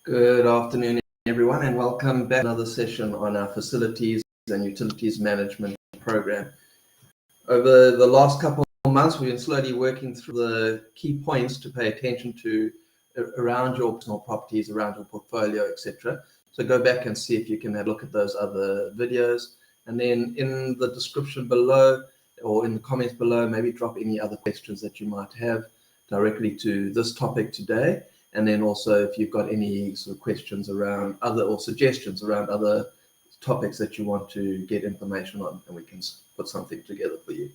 Good afternoon, everyone, and welcome back to another session on our facilities and utilities management program. Over the last couple of months, we've been slowly working through the key points to pay attention to around your personal properties, around your portfolio, etc. So go back and see if you can have a look at those other videos. And then in the description below or in the comments below, maybe drop any other questions that you might have directly to this topic today. And then also if you've got any sort of questions around other or suggestions around other topics that you want to get information on, and we can put something together for you.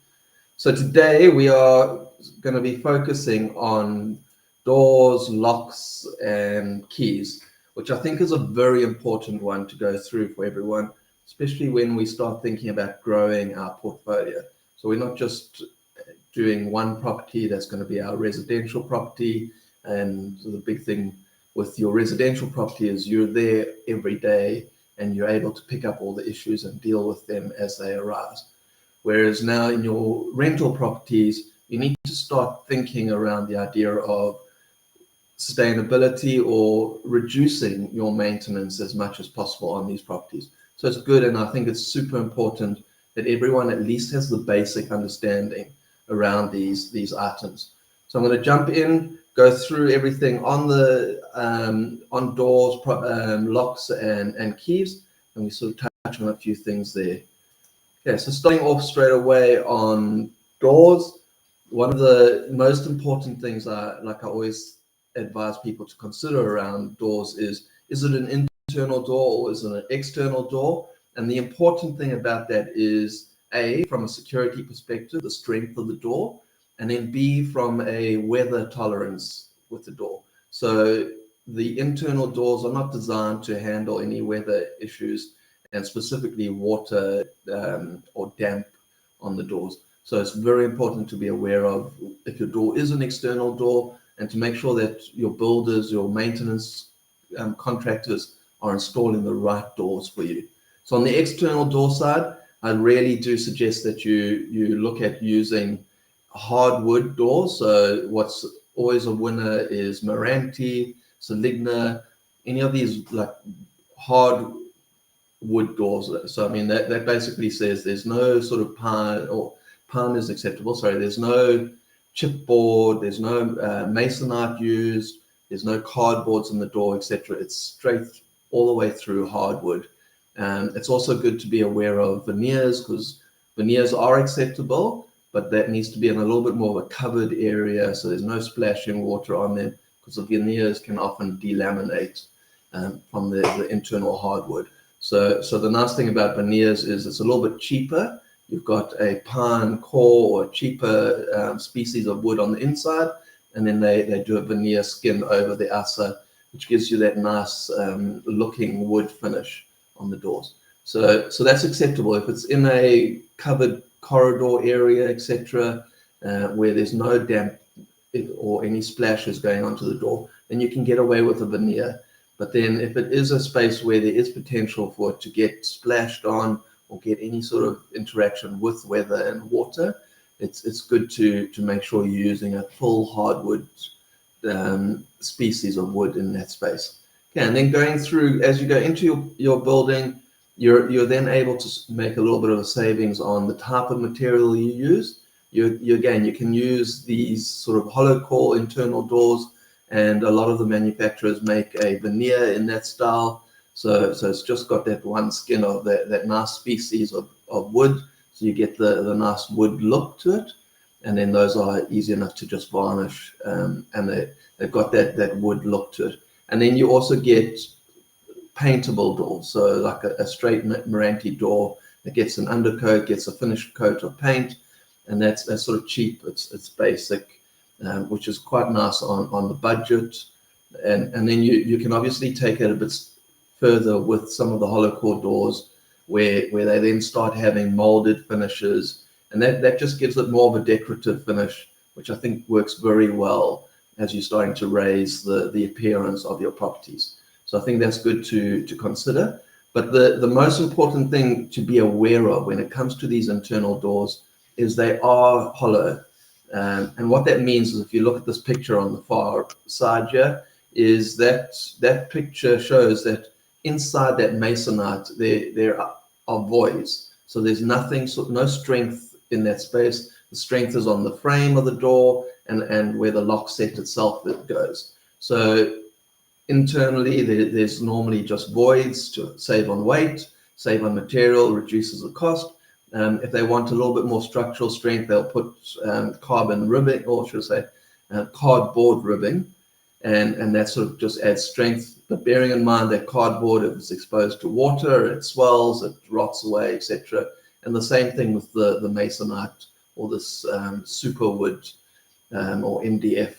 So today we are going to be focusing on doors, locks, and keys, which I think is a very important one to go through for everyone, especially when we start thinking about growing our portfolio. So we're not just doing one property that's going to be our residential property. And the big thing with your residential property is you're there every day and you're able to pick up all the issues and deal with them as they arise. Whereas now in your rental properties, you need to start thinking around the idea of sustainability or reducing your maintenance as much as possible on these properties. So it's good, and I think it's super important that everyone at least has the basic understanding around these items. So I'm going to jump in, go through everything on the on doors, locks, and keys, and we sort of touch on a few things there. Okay, so starting off straight away on doors, one of the most important things I always advise people to consider around doors is it an internal door or is it an external door? And the important thing about that is A, from a security perspective, the strength of the door, and then B, from a weather tolerance with the door. So the internal doors are not designed to handle any weather issues, and specifically water or damp on the doors. So it's very important to be aware of if your door is an external door, and to make sure that your builders, your maintenance contractors are installing the right doors for you. So on the external door side, I really do suggest that you look at using hardwood doors. So what's always a winner is Meranti, Saligna, any of these like hard wood doors. So I mean that basically says there's no sort of pine is acceptable. Sorry, there's no chipboard, there's no masonite used, there's no cardboards in the door, etc. It's straight all the way through hardwood. It's also good to be aware of veneers, because veneers are acceptable, but that needs to be in a little bit more of a covered area, so there's no splashing water on them, because the veneers can often delaminate from the internal hardwood. So the nice thing about veneers is it's a little bit cheaper. You've got a pine core or a cheaper species of wood on the inside, and then they do a veneer skin over the outside, which gives you that nice looking wood finish on the doors. So that's acceptable. If it's in a covered corridor area, etc., where there's no damp or any splashes going onto the door, then you can get away with a veneer. But then if it is a space where there is potential for it to get splashed on or get any sort of interaction with weather and water, it's good to make sure you're using a full hardwood species of wood in that space. Okay, and then going through, as you go into your building, you're then able to make a little bit of a savings on the type of material you use. You can use these sort of hollow core internal doors, and a lot of the manufacturers make a veneer in that style. So it's just got that one skin of that nice species of wood, so you get the nice wood look to it. And then those are easy enough to just varnish, and they've got that wood look to it. And then you also get paintable doors, so like a straight Meranti door that gets an undercoat, gets a finished coat of paint, and that's sort of cheap. It's basic, which is quite nice on the budget. And then you can obviously take it a bit further with some of the hollow core doors, where they then start having molded finishes, and that just gives it more of a decorative finish, which I think works very well as you're starting to raise the appearance of your properties. So I think that's good to consider. But the most important thing to be aware of when it comes to these internal doors is they are hollow. And what that means is, if you look at this picture on the far side here, is that that picture shows that inside that masonite there are voids. So there's nothing, so no strength in that space. The strength is on the frame of the door and where the lock set itself goes. So internally, there's normally just voids to save on weight, save on material, reduces the cost. If they want a little bit more structural strength, they'll put carbon ribbing, or should I say cardboard ribbing, and that sort of just adds strength. But bearing in mind that cardboard, if it's exposed to water, it swells, it rots away, etc. And the same thing with the masonite or this super wood or MDF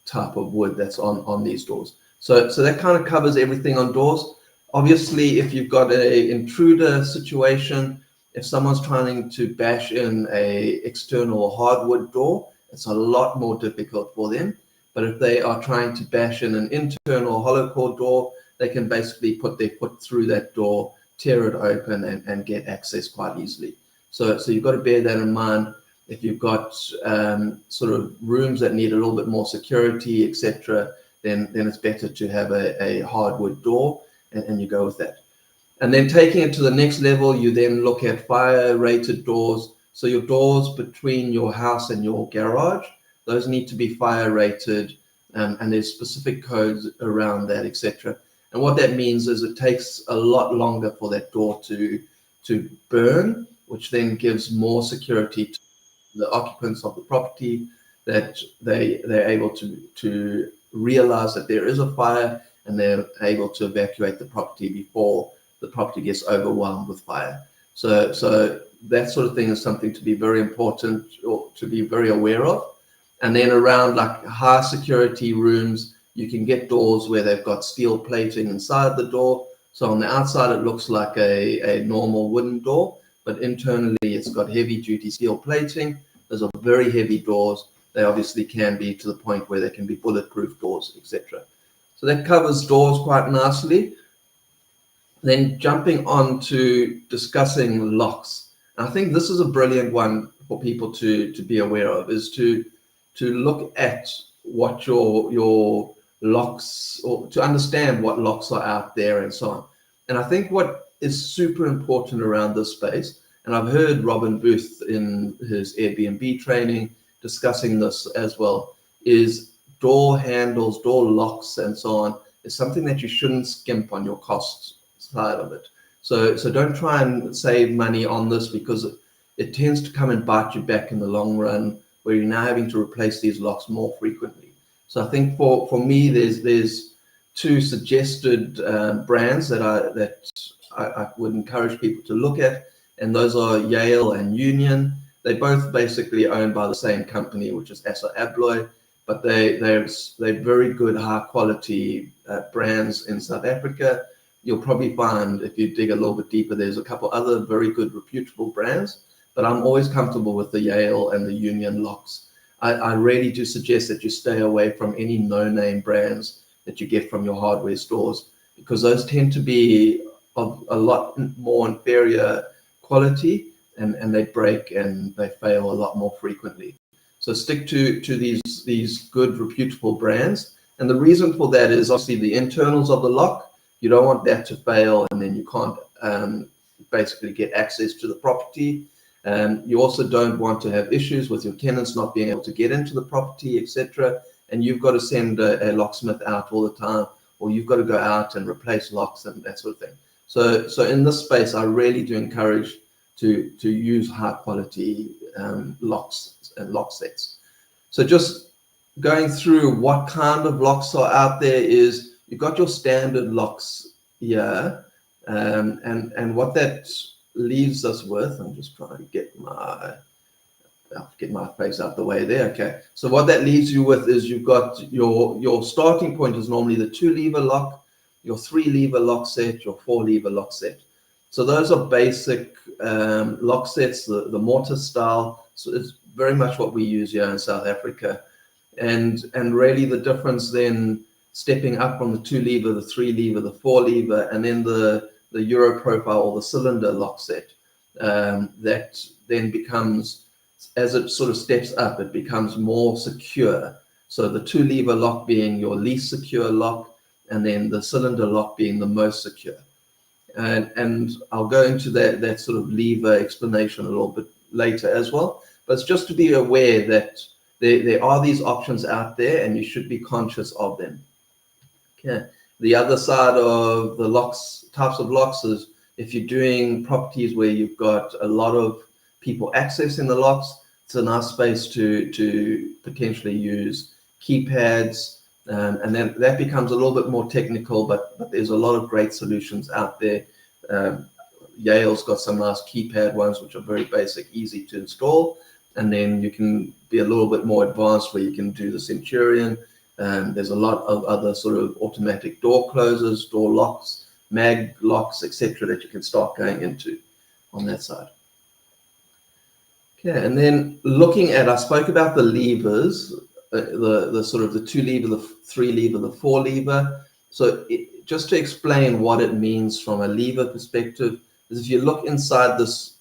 type of wood that's on these doors. So that kind of covers everything on doors. Obviously, if you've got a intruder situation, if someone's trying to bash in a external hardwood door, it's a lot more difficult for them. But if they are trying to bash in an internal hollow core door, they can basically put their foot through that door, tear it open, and get access quite easily. So you've got to bear that in mind. If you've got sort of rooms that need a little bit more security, etc., then it's better to have a hardwood door, and you go with that. And then taking it to the next level, you then look at fire-rated doors. So your doors between your house and your garage, those need to be fire-rated, and there's specific codes around that, etc. And what that means is it takes a lot longer for that door to burn, which then gives more security to the occupants of the property, that they're able to realize that there is a fire, and they're able to evacuate the property before the property gets overwhelmed with fire. So that sort of thing is something to be very important, or to be very aware of. And then around like high security rooms, you can get doors where they've got steel plating inside the door. So on the outside, it looks like a normal wooden door, but internally it's got heavy duty steel plating. Those are very heavy doors. They obviously can be to the point where they can be bulletproof doors, etc. So that covers doors quite nicely. Then jumping on to discussing locks. And I think this is a brilliant one for people to be aware of, is to look at what your locks, or to understand what locks are out there and so on. And I think what is super important around this space, and I've heard Robin Booth in his Airbnb training discussing this as well, is door handles, door locks, and so on, is something that you shouldn't skimp on your costs side of it. So don't try and save money on this, because it tends to come and bite you back in the long run, where you're now having to replace these locks more frequently. So I think for me, there's two suggested brands that I would encourage people to look at, and those are Yale and Union. They're both basically owned by the same company, which is Assa Abloy, but they're very good, high quality brands in South Africa. You'll probably find, if you dig a little bit deeper, there's a couple other very good, reputable brands, but I'm always comfortable with the Yale and the Union locks. I really do suggest that you stay away from any no-name brands that you get from your hardware stores, because those tend to be of a lot more inferior quality, and they break and they fail a lot more frequently. So stick to these good, reputable brands. And the reason for that is obviously the internals of the lock. You don't want that to fail, and then you can't basically get access to the property. You also don't want to have issues with your tenants not being able to get into the property, etc. And you've got to send a locksmith out all the time, or you've got to go out and replace locks and that sort of thing. So in this space, I really do encourage to use high quality locks and lock sets. So just going through what kind of locks are out there is, you've got your standard locks here, and what that leaves us with, I'm just trying to get my face out the way there. Okay, so what that leaves you with is, you've got your starting point is normally the 2-lever lock, your 3-lever lock set, your 4-lever lock set. So those are basic lock sets, the mortar style. So it's very much what we use here in South Africa, and really the difference then, stepping up from the 2-lever, the 3-lever, the 4-lever, and then the Euro profile or the cylinder lock set, that then becomes, as it sort of steps up, it becomes more secure. So the 2-lever lock being your least secure lock, and then the cylinder lock being the most secure. And I'll go into that sort of lever explanation a little bit later as well. But it's just to be aware that there are these options out there, and you should be conscious of them. Okay. The other side of the types of locks is if you're doing properties where you've got a lot of people accessing the locks, it's a nice space to potentially use keypads. And then that becomes a little bit more technical, but there's a lot of great solutions out there. Yale's got some nice keypad ones, which are very basic, easy to install. And then you can be a little bit more advanced where you can do the Centurion. There's a lot of other sort of automatic door closers, door locks, mag locks, etc., that you can start going into on that side. Okay, and then looking at, I spoke about the levers, the sort of the 2 lever, the 3 lever, the 4 lever. So just to explain what it means from a lever perspective, is if you look inside this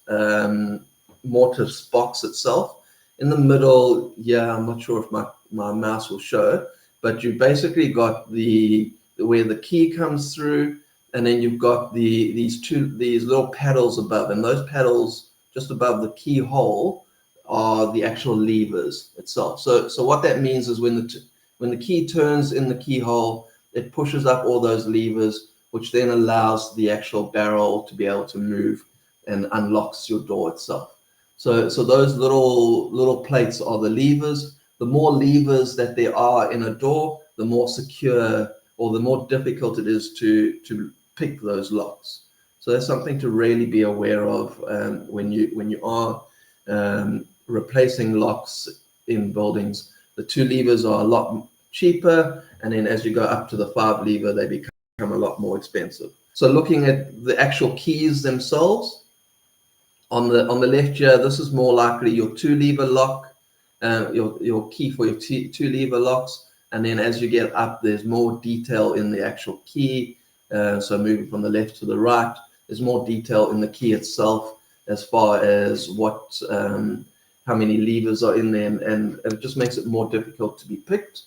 mortise box itself, in the middle, I'm not sure if my mouse will show, but you basically got where the key comes through, and then you've got these little paddles above, and those paddles just above the keyhole are the actual levers itself. So what that means is when the key turns in the keyhole, it pushes up all those levers, which then allows the actual barrel to be able to move and unlocks your door itself. So those little plates are the levers. The more levers that there are in a door, the more secure or the more difficult it is to pick those locks. So that's something to really be aware of when you are replacing locks in buildings. The 2 levers are a lot cheaper, and then as you go up to the 5 lever, they become a lot more expensive. So looking at the actual keys themselves, on the left here, this is more likely your 2 lever lock, your key for your 2 lever locks. And then as you get up, there's more detail in the actual key. So moving from the left to the right, there's more detail in the key itself as far as how many levers are in there, and it just makes it more difficult to be picked.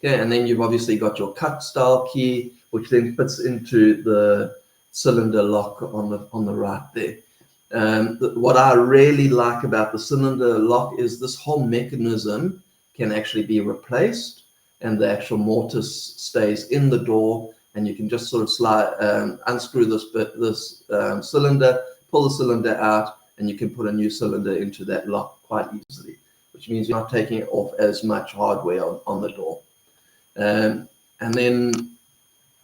Okay, and then you've obviously got your cut style key, which then fits into the cylinder lock on the right there. What I really like about the cylinder lock is this whole mechanism can actually be replaced, and the actual mortise stays in the door, and you can just sort of slide, unscrew this cylinder, pull the cylinder out, and you can put a new cylinder into that lock quite easily, which means you're not taking off as much hardware on the door. And then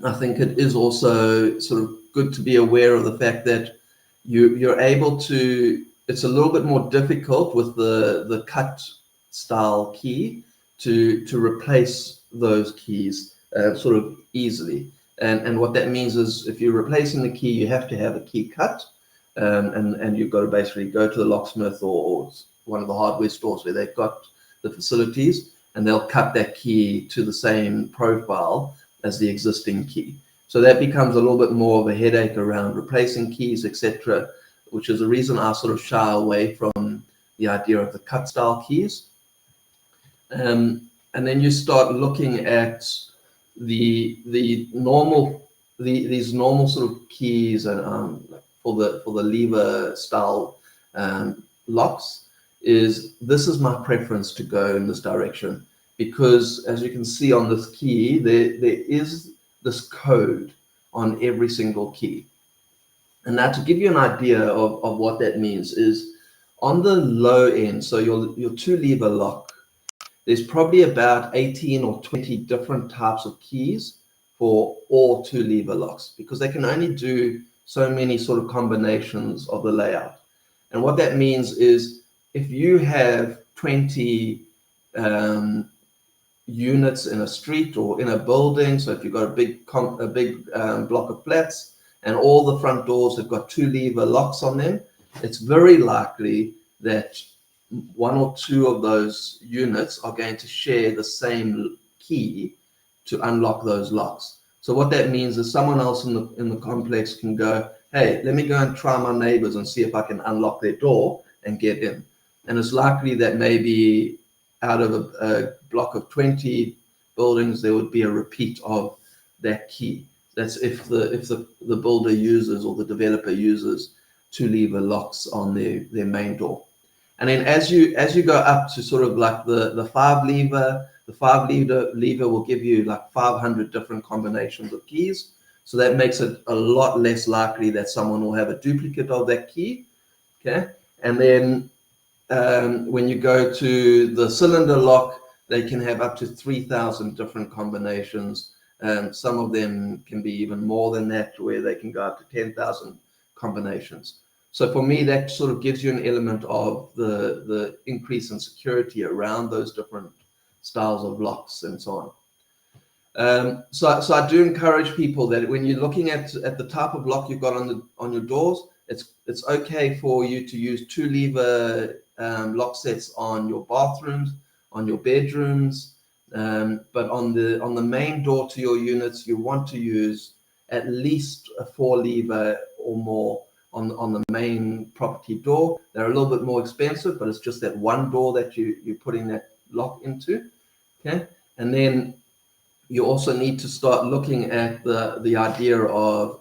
I think it is also sort of good to be aware of the fact that you're able to, it's a little bit more difficult with the cut style key to replace those keys sort of easily. And what that means is if you're replacing the key, you have to have a key cut, and you've got to basically go to the locksmith or one of the hardware stores where they've got the facilities, and they'll cut that key to the same profile as the existing key. So that becomes a little bit more of a headache around replacing keys, etc., which is the reason I sort of shy away from the idea of the cut style keys. And then you start looking at these normal sort of keys and for the lever style locks. This is my preference to go in this direction, because as you can see on this key, there is this code on every single key. And now to give you an idea of what that means is on the low end, so your 2 lever lock, there's probably about 18 or 20 different types of keys for all 2 lever locks, because they can only do so many sort of combinations of the layout. And what that means is if you have 20 units in a street or in a building, so if you've got a big block of flats and all the front doors have got 2 lever locks on them, it's very likely that 1 or 2 of those units are going to share the same key to unlock those locks. So what that means is someone else in the complex can go, hey, let me go and try my neighbors and see if I can unlock their door and get in. And it's likely that maybe out of a block of 20 buildings, there would be a repeat of that key. That's if the builder uses or the developer uses 2 lever locks on their main door. And then as you go up to sort of like the 5 lever, the 5 lever will give you like 500 different combinations of keys. So that makes it a lot less likely that someone will have a duplicate of that key. Okay. And then when you go to the cylinder lock, they can have up to 3,000 different combinations. Some of them can be even more than that, where they can go up to 10,000 combinations. So for me, that sort of gives you an element of the increase in security around those different styles of locks and so on. So I do encourage people that when you're looking at the type of lock you've got on your doors, it's okay for you to use 2 lever lock sets on your bathrooms, on your bedrooms, but on the main door to your units, you want to use at least a 4 lever or more on the main property door. They're a little bit more expensive, but it's just that one door that you're putting that lock into. Okay, and then you also need to start looking at the idea of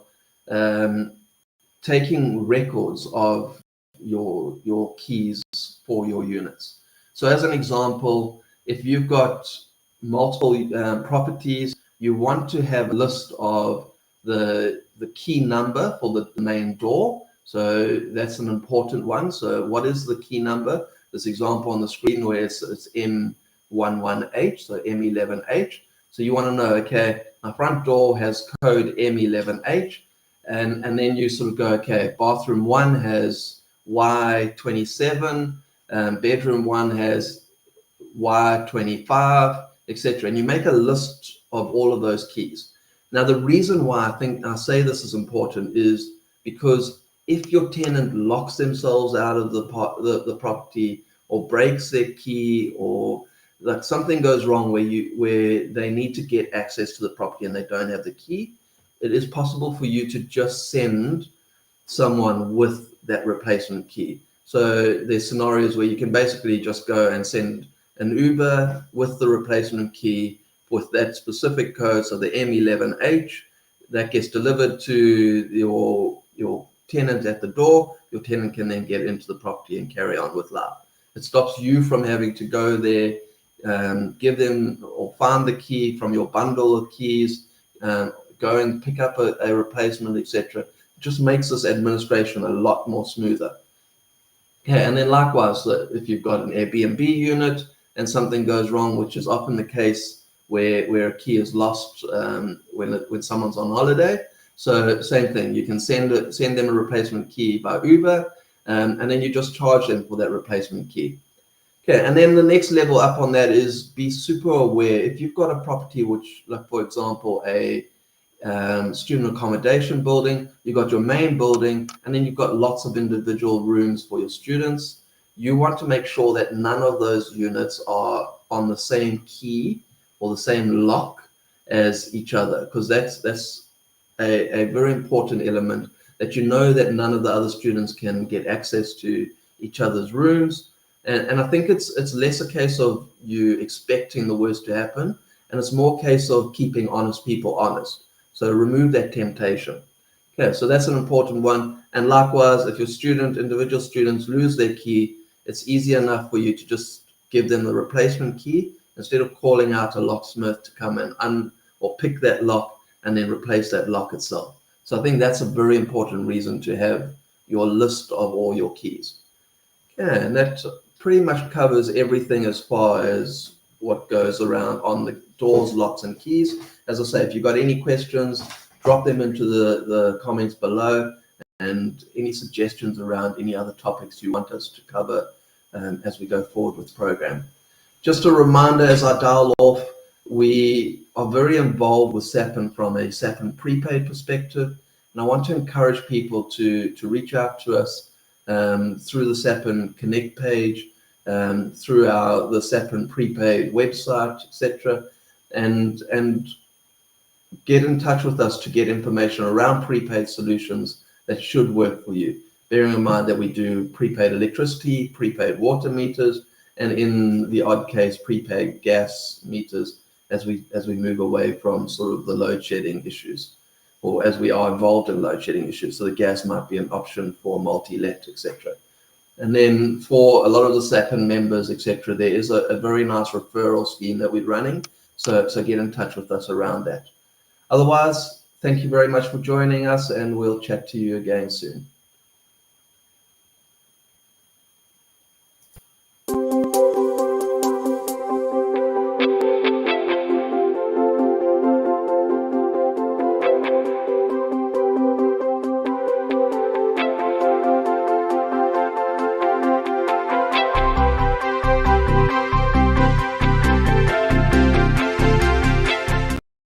taking records of your keys for your units. So as an example, if you've got multiple properties, you want to have a list of the key number for the main door. So that's an important one. So what is the key number? This example on the screen where it's M11H, so M11H. So you want to know, okay, my front door has code M11H, and then you sort of go, okay, bathroom 1 has Y27, bedroom 1 has Y25, etc. And you make a list of all of those keys. Now, the reason why I say this is important is because if your tenant locks themselves out of the property, or breaks their key, or like something goes wrong where they need to get access to the property and they don't have the key, it is possible for you to just send someone with that replacement key. So there's scenarios where you can basically just go and send an Uber with the replacement key with that specific code, so the M11H, that gets delivered to your tenant at the door. Your tenant can then get into the property and carry on with life. It stops you from having to go there, give them or find the key from your bundle of keys, go and pick up a replacement, etc. It just makes this administration a lot more smoother. Okay, and then likewise, if you've got an Airbnb unit and something goes wrong, which is often the case where a key is lost when someone's on holiday. So same thing, you can send them a replacement key by Uber, and then you just charge them for that replacement key. Okay, and then the next level up on that is be super aware. If you've got a property which, like for example, a student accommodation building, you've got your main building, and then you've got lots of individual rooms for your students. You want to make sure that none of those units are on the same key or the same lock as each other, because that's a very important element, that you know that none of the other students can get access to each other's rooms. And I think it's less a case of you expecting the worst to happen, and it's more a case of keeping honest people honest. So remove that temptation. Okay, so that's an important one. And likewise, if your individual students lose their key, it's easy enough for you to just give them the replacement key instead of calling out a locksmith to come and or pick that lock and then replace that lock itself. So I think that's a very important reason to have your list of all your keys. Okay, and that pretty much covers everything as far as what goes around on the doors, locks, and keys. As I say, if you've got any questions, drop them into the comments below, and any suggestions around any other topics you want us to cover as we go forward with the program. Just a reminder, as I dial off, we are very involved with SAPN from a SAPN prepaid perspective, and I want to encourage people to reach out to us through the SAPN Connect page, through the SAPN prepaid website, etc., and get in touch with us to get information around prepaid solutions that should work for you. Bearing in mind that we do prepaid electricity, prepaid water meters, and in the odd case, prepaid gas meters as we move away from sort of the load shedding issues, or as we are involved in load shedding issues. So the gas might be an option for multi-let, etc. And then for a lot of the SAPN members, etc., there is a very nice referral scheme that we're running. So get in touch with us around that. Otherwise, thank you very much for joining us, and we'll chat to you again soon.